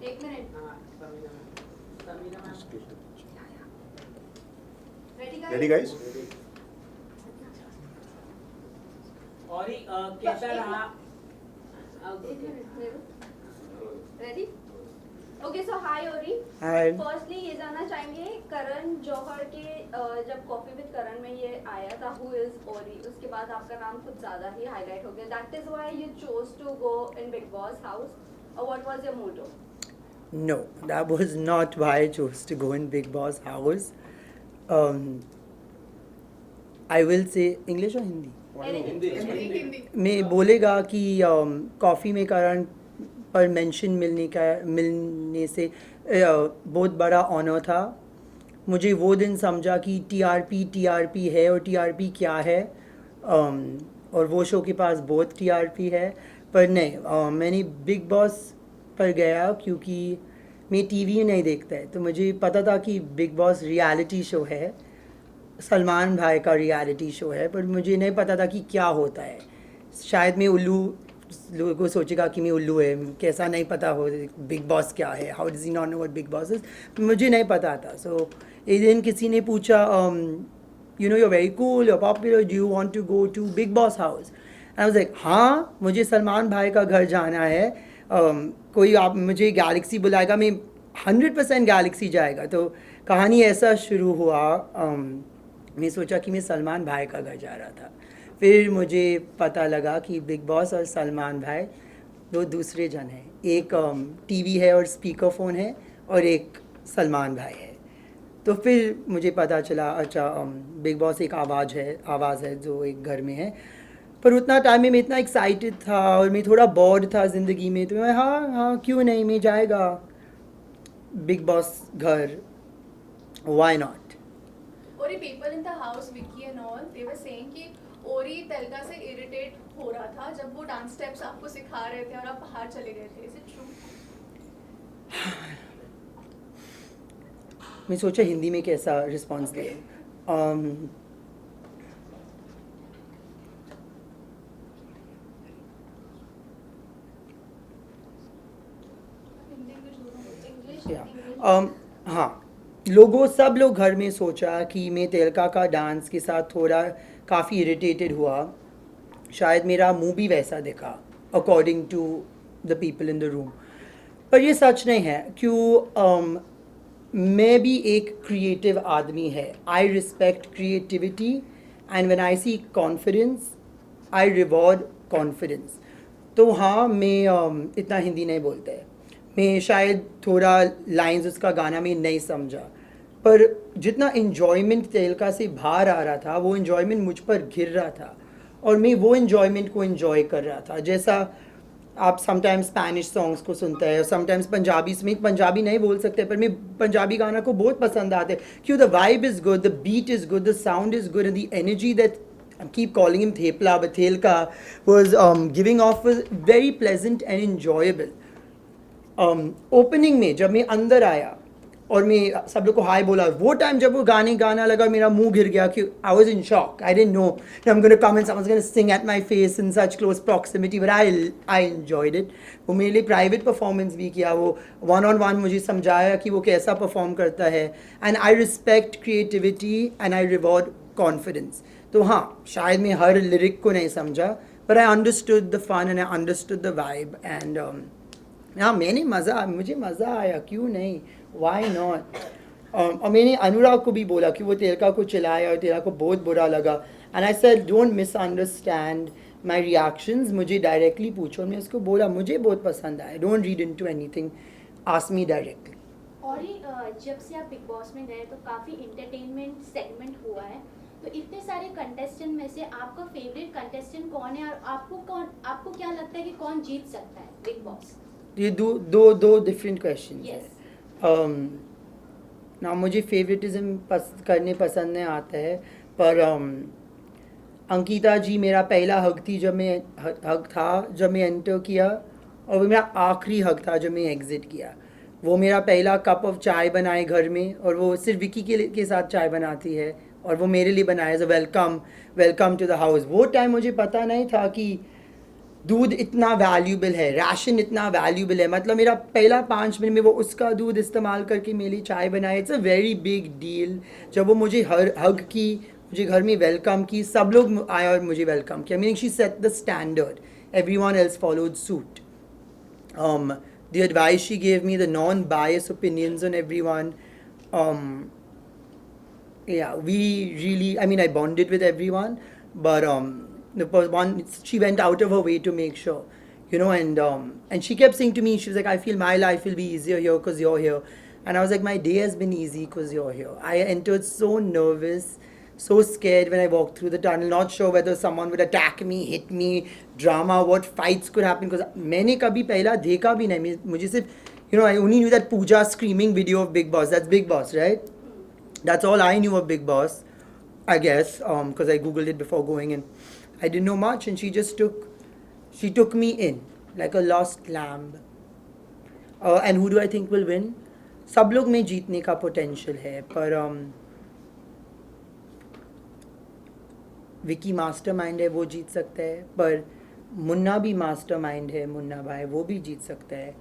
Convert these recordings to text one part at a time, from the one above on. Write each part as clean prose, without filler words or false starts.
एक minute. Ready guys? और कैसा रहा? रेडी? ओके, सो हाय ओरी. हाय. फर्स्टली ये जानना चाहेंगे करण जौहर के जब कॉफी विद करण में ये आया था हु इज ओरी, उसके बाद आपका नाम कुछ ज्यादा ही हाईलाइट हो गया. That is why you chose to go in Bigg Boss house, और what was your motto? No, that was not why I chose to go in Big Boss house. I will say English or Hindi? Hindi. मैं बोलेगा कि coffee में करण पर mention मिलने से बहुत बड़ा ऑनर था. मुझे वो दिन समझा कि टीआरपी है और टीआरपी क्या है, और वो शो के पास बहुत टीआरपी है. पर नहीं, मैंने बिग बॉस पर गया क्योंकि मैं टीवी नहीं देखता है, तो मुझे पता था कि बिग बॉस रियलिटी शो है, सलमान भाई का रियलिटी शो है, पर मुझे नहीं पता था कि क्या होता है. शायद मैं उल्लू, लोगों को सोचेगा कि मैं उल्लू है, कैसा नहीं पता हो बिग बॉस क्या है, how does he not know what big boss is. मुझे नहीं पता था. सो एक दिन किसी ने पूछा, you know you are very cool, you are popular, do you want to go to Bigg Boss house? I was like हाँ, मुझे सलमान भाई का घर जाना है. कोई आप मुझे गैलेक्सी बुलाएगा, मैं 100% गैलेक्सी जाएगा. तो कहानी ऐसा शुरू हुआ. मैं सोचा कि मैं सलमान भाई का घर जा रहा था. फिर मुझे पता लगा कि बिग बॉस और सलमान भाई दो दूसरे जन हैं. एक टीवी है और स्पीकर फ़ोन है, और एक सलमान भाई है. तो फिर मुझे पता चला अच्छा, बिग बॉस एक आवाज़ है जो एक घर में है. पर उतना टाइम में मैं इतना एक्साइटेड था और मैं थोड़ा बोर्ड था ज़िंदगी में, तो मैं हाँ क्यों नहीं, मैं जाएगा बिग बॉस घर, why not. Ori, people in the house, Vicky and all, they were saying कि Ori तेलका से irritate हो रहा था जब वो डांस स्टेप्स आपको सिखा रहे थे और आप बाहर चले गए थे. Is it true? मैं सोचा हिंदी में कैसा रिस्पॉन्स दे. हिंदी में जो इंग्लिश. हाँ, सब लोग घर में सोचा कि मैं तेलका का डांस के साथ थोड़ा काफ़ी इरिटेटेड हुआ. शायद मेरा मुंह भी वैसा दिखा according to the people in the room. पर ये सच नहीं है, क्यों मैं भी एक क्रिएटिव आदमी है. I respect creativity, and when I see confidence I reward confidence. तो हाँ, मैं इतना हिंदी नहीं बोलता है. मैं शायद थोड़ा लाइंस उसका गाना में नहीं समझा, पर जितना इन्जॉयमेंट तेलका से बाहर आ रहा था, वो इन्जॉयमेंट मुझ पर गिर रहा था, और मैं वो इन्जॉयमेंट को इन्जॉय कर रहा था. जैसा आप समटाइम्स स्पैनिश सॉन्ग्स को सुनते हैं, और समटाइम्स पंजाबी में, पंजाबी नहीं बोल सकते, पर मैं पंजाबी गाना को बहुत पसंद आते हैं. क्यों? The vibe is good, the beat is good, the sound is good, and the energy that I keep calling him Thepla, but Thelka was giving off was very pleasant and enjoyable. Opening में जब मैं अंदर आया और मैं सब लोग को हाय बोला, वो टाइम जब वो गाना लगा, मेरा मुंह गिर गया कि I was in shock. I didn't know I am gonna come and someone's gonna Singh at my face in such close proximity, but I enjoyed it. वो मेरे लिए प्राइवेट परफॉर्मेंस भी किया, वो 1-on-1 मुझे समझाया कि वो कैसा परफॉर्म करता है. And I respect creativity and I reward confidence. तो हाँ, शायद मैं हर लिरिक को नहीं समझा, but I understood the fun and I understood the vibe. And हाँ, मुझे मज़ा आया, क्यों नहीं, वाई नॉट. और मैंने अनुराग को भी बोला कि वो तेलका को चिल्लाया और तेलका को बहुत बुरा लगा. And I said don't misunderstand my reactions, मुझे डायरेक्टली पूछो. मैं उसको बोला मुझे बहुत पसंद आया, don't read into anything, ask me directly. और जब से आप बिग बॉस में गए तो काफ़ी इंटरटेनमेंट सेगमेंट हुआ है, तो इतने सारे कंटेस्टेंट में से आपका फेवरेट कंटेस्टेंट कौन है, और आपको क्या लगता है कि कौन जीत सकता है बिग बॉस? ये दो डिफरेंट क्वेश्चन Yes. है. ना मुझे फेवरेटिज्म करने पसंद नहीं आता है, पर अंकिता जी मेरा पहला हक थी जब मैं एंटर किया, और वो मेरा आखिरी हक था जब मैं एग्ज़िट किया. वो मेरा पहला कप ऑफ चाय बनाए घर में, और वो सिर्फ विकी के साथ चाय बनाती है, और वो मेरे लिए बनाया as a welcome to the house. वो टाइम मुझे पता नहीं था कि दूध इतना वैल्यूबल है, राशन इतना वैल्यूबल है, मतलब मेरा पहला 5 मिनट में वो उसका दूध इस्तेमाल करके मेरे लिए चाय बनाए, it's a very big deal. जब वो मुझे हग की, मुझे घर में वेलकम की, सब लोग आए और मुझे वेलकम किया, meaning she said the standard, everyone else followed suit. The advice she gave me, the non-biased opinions on everyone, yeah, we really, I mean, I bonded with everyone, but she went out of her way to make sure, you know, and she kept saying to me, she was like, I feel my life will be easier here because you're here. And I was like, my day has been easy because you're here. I entered so nervous, so scared when I walked through the tunnel, not sure whether someone would attack me, hit me, drama, what fights could happen, because मैंने कभी पहला देखा भी नहीं, मुझे सिर्फ, you know, I only knew that Pooja screaming video of Big Boss, that's Big Boss, right? That's all I knew of Big Boss, I guess, because I googled it before going in. I didn't know much, and she took me in like a lost lamb. And who do I think will win? सब लोग में जीतने का potential है, पर Vicky mastermind है, वो जीत सकता है, पर मुन्ना भी मास्टरमाइंड है, मुन्ना भाई, वो भी जीत सकता है।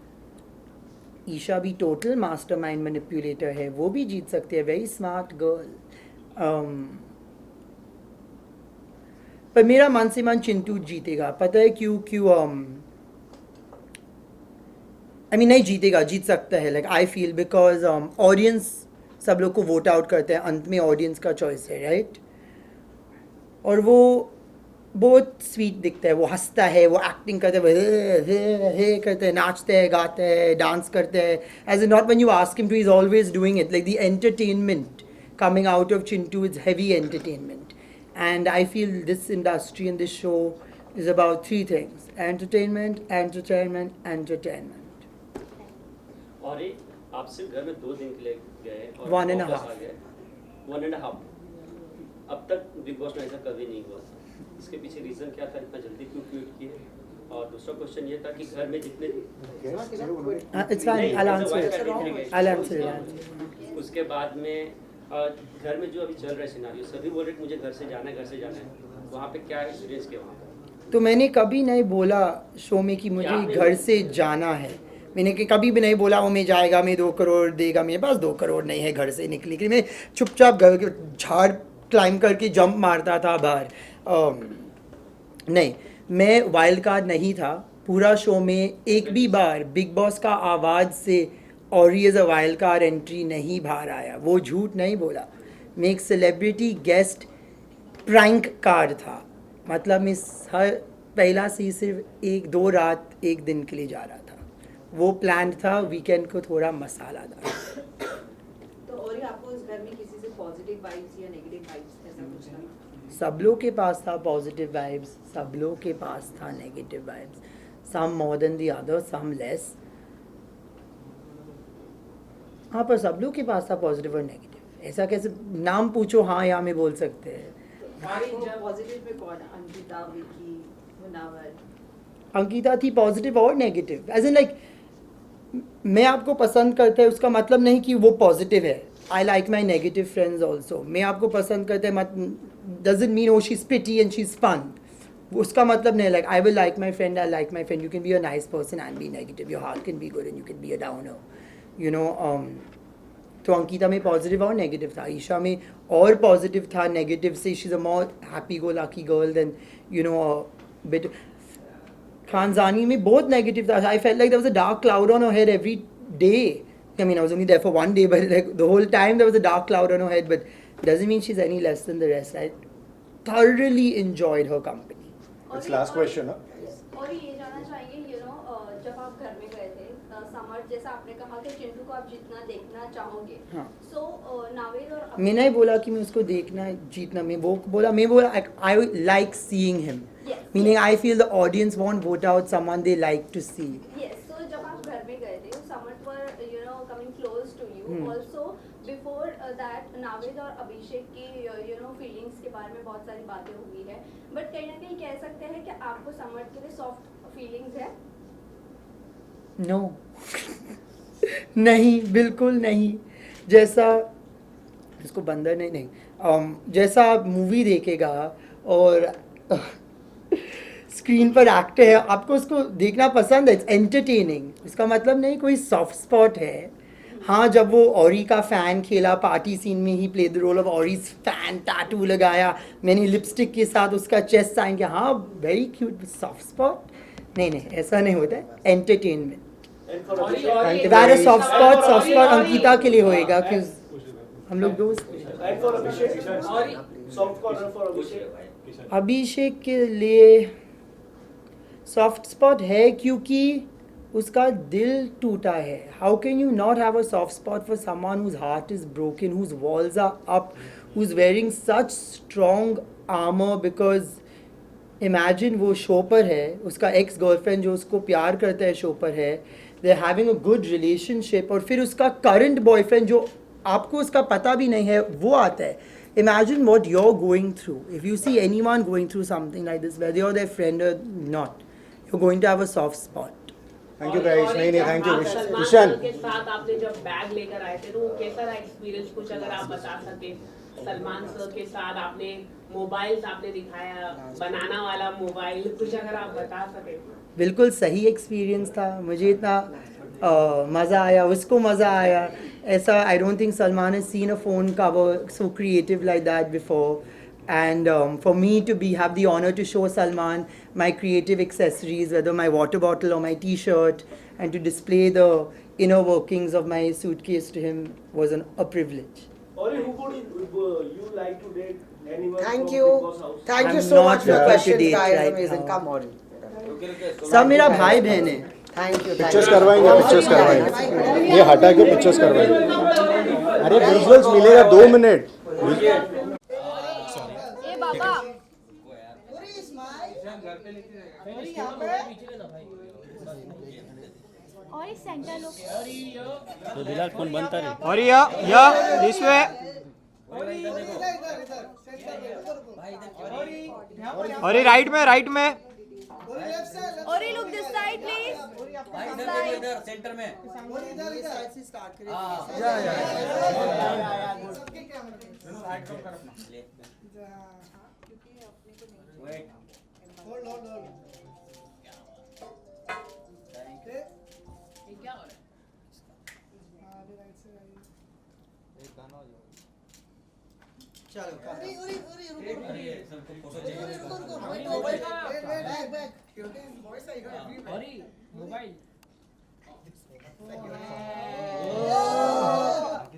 ईशा भी टोटल मास्टरमाइंड मैनिपुलेटर है, वो भी जीत सकती है, वेरी स्मार्ट गर्ल। पर मेरा मन से मन चिंटू जीतेगा, पता है क्यों? आई मीन नहीं जीतेगा, जीत सकता है, like I feel, because audience सब लोग को वोट आउट करते हैं, अंत में ऑडियंस का चॉइस है, राइट? और वो बहुत स्वीट दिखता है, वो हंसता है, वो एक्टिंग करता है, वो हे करते हैं, नाचते हैं, गाते हैं, डांस करते हैं, as a not when you ask him to, he is always doing it, like the entertainment coming out of Chintu is heavy entertainment, and I feel this industry and this show is about 3 things: entertainment, entertainment, entertainment. और ये आप सिर्फ घर में 2 दिन के लिए गए और 1 and a वापस half. आ गए, 1 and a half. अब तक बिग बॉस में ऐसा कभी नहीं हुआ, इसके पीछे रीजन क्या था, इतना जल्दी क्यों क्विट किए? और दूसरा क्वेश्चन ये था कि घर में जितने It's fine, I'll answer it. I'll answer it. उसके बाद में घर में जो अभी चल रहा है सिनारियो, सभी बोल रहे हैं मुझे घर से जाना है, वहाँ पे क्या एक्सपीरियंस किया वहाँ पे? तो मैंने कभी नहीं बोला शो में कि मुझे घर से जाना है, मैंने कभी भी नहीं बोला वो मैं जाएगा, मैं 2 करोड़ देगा, मेरे पास 2 करोड़ नहीं है घर से निकलने के लिए, मैं चुपचाप घर के झाड़ क्लाइंब करके जंप मारता था बाहर। नहीं, मैं वाइल्ड कार्ड नहीं था पूरा शो में, एक भी बार बिग बॉस का आवाज़ से और as a wild card entry नहीं बाहर आया, वो झूठ नहीं बोला। मैं एक सेलिब्रिटी गेस्ट प्रैंक कार्ड था, मतलब मैं हर पहला से सिर्फ 1-2 रात 1 दिन के लिए जा रहा था, वो प्लान था, वीकेंड को थोड़ा मसाला था। तो और आपको इस घर में किसी से पॉजिटिव वाइब्स या नेगेटिव वाइब्स ऐसा कुछ था? सब लोग के पास था पॉजिटिव वाइब्स, सब लोग के पास था negative vibes, some more than the other, some less. हाँ, पर सब लोग के पास था पॉजिटिव और नेगेटिव, ऐसा कैसे नाम पूछो हाँ या में बोल सकते हैं। पॉजिटिव में कौन? अंकिता, विकी, मुनावर? अंकिता थी पॉजिटिव और नेगेटिव, एज इन लाइक मैं आपको पसंद करता है उसका मतलब नहीं कि वो पॉजिटिव है। I like my negative friends also, मैं आपको पसंद करते हैं doesn't mean oh she is pretty and she is fun, उसका मतलब नहीं। Like I will like my friend, I like my friend, you can be a nice person and be negative, your heart can be good and you can be a downer, you know. तो अंकिता में positive और negative था, ईशा में और positive था, negative से she is a more happy go lucky girl then you know bit. Khanzaadi में बहुत नेगेटिव था, I felt like there was a dark cloud on her head every day. I mean, I was only there for 1 day, but like the whole time there was a dark cloud on her head, but doesn't mean she's any less than the rest. I thoroughly enjoyed her company. It's last question, huh? और ये जानना चाहेंगे, you know, जब आप घर में गए थे, समर जैसा आपने कहा कि चिंटू को आप जितना देखना चाहोगे, हाँ। so नावेद और मैं नहीं बोला कि मैं उसको देखना जीतना, मैं बोला I like seeing him. Yes. Meaning I feel the audience won't vote out someone they like to see. Yes, so जब आप घर में गए थे, summer were, you know, coming close to you. Also before that, Naved और अभिषेक की you know feelings के बारे में बहुत सारी बातें हुई है, but कहीं ना कहीं कह सकते हैं कि आपको समर के लिए soft feelings है? No. नहीं, बिल्कुल नहीं। जैसा इसको बंदर नहीं जैसा आप मूवी देखेगा और स्क्रीन पर एक्टर है, आपको उसको देखना पसंद है, इट्स एंटरटेनिंग। इसका मतलब नहीं कोई सॉफ्ट स्पॉट है। हाँ, जब वो ऑरी का फ़ैन खेला पार्टी सीन में, he play the role of Orry's fan, tattoo लगाया, मैंने लिपस्टिक के साथ उसका चेस्ट साइन किया, हाँ वेरी क्यूट। सॉफ्ट स्पॉट नहीं, ऐसा नहीं होता है, entertainment. If I had a soft spot Ankita के लिए होएगा, क्योंकि हम लोग दोस्त हैं। And for Abhishek, soft corner for Abhishek. अभिषेक के लिए सॉफ्ट स्पॉट है क्योंकि उसका दिल टूटा है। How can you not have a soft spot for someone whose heart is broken, whose walls are up, who's wearing such strong armour? Because imagine वो show पर है, उसका एक्स गर्लफ्रेंड जो उसको प्यार करता है शो पर है, they are having a good relationship, और फिर उसका करंट बॉयफ्रेंड जो आपको उसका पता भी नहीं है वो आता है। Imagine what you're going through. If you see anyone going through something like this, whether you're their friend or not, you're going to have a soft spot. Thank you guys. नहीं thank you Salman Ishaan. Sir के साथ आपने जब bag लेकर आए थे तो वो कैसा रहा एक्सपीरियंस, कुछ अगर आप बता सके? सलमान सर के साथ आपने मोबाइल्स आपने दिखाया, बनाना वाला मोबाइल, कुछ अगर आप बता सके। बिल्कुल सही एक्सपीरियंस था, मुझे इतना मज़ा आया, उसको मज़ा आया। ऐसा I don't think Salman has seen a phone cover so creative like that before, and for me to have the honor to show Salman my creative accessories, whether my water bottle or my t-shirt, and to display the inner workings of my suitcase to him was a privilege. Ori, who would you like to date? Anyone Thank from you. Big Boss house? Thank you I'm so not much for the looking to questions, date guys. right Amazing. now. Come on. सब मेरा भाई बहन है। Thank you. Pictures करवाएंगे, pictures करवाएंगे। ये हटा के पिक्चर्स करवाएंगे। अरे विजुअल्स मिलेगा 2 मिनट। ए बाबा और इस सेंटर लोग तो बिलाल फोन बनता रहे। और या दिस वे। और राइट में Ori, look this side, please. This side. Centre में।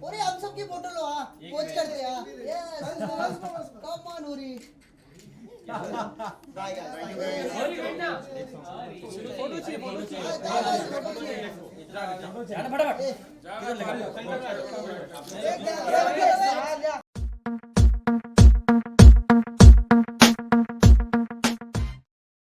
ओरी हम सबकी फोटो लो, हाँ पोज करते हैं। यस कम ऑन ओरी। फोटो चाहिए।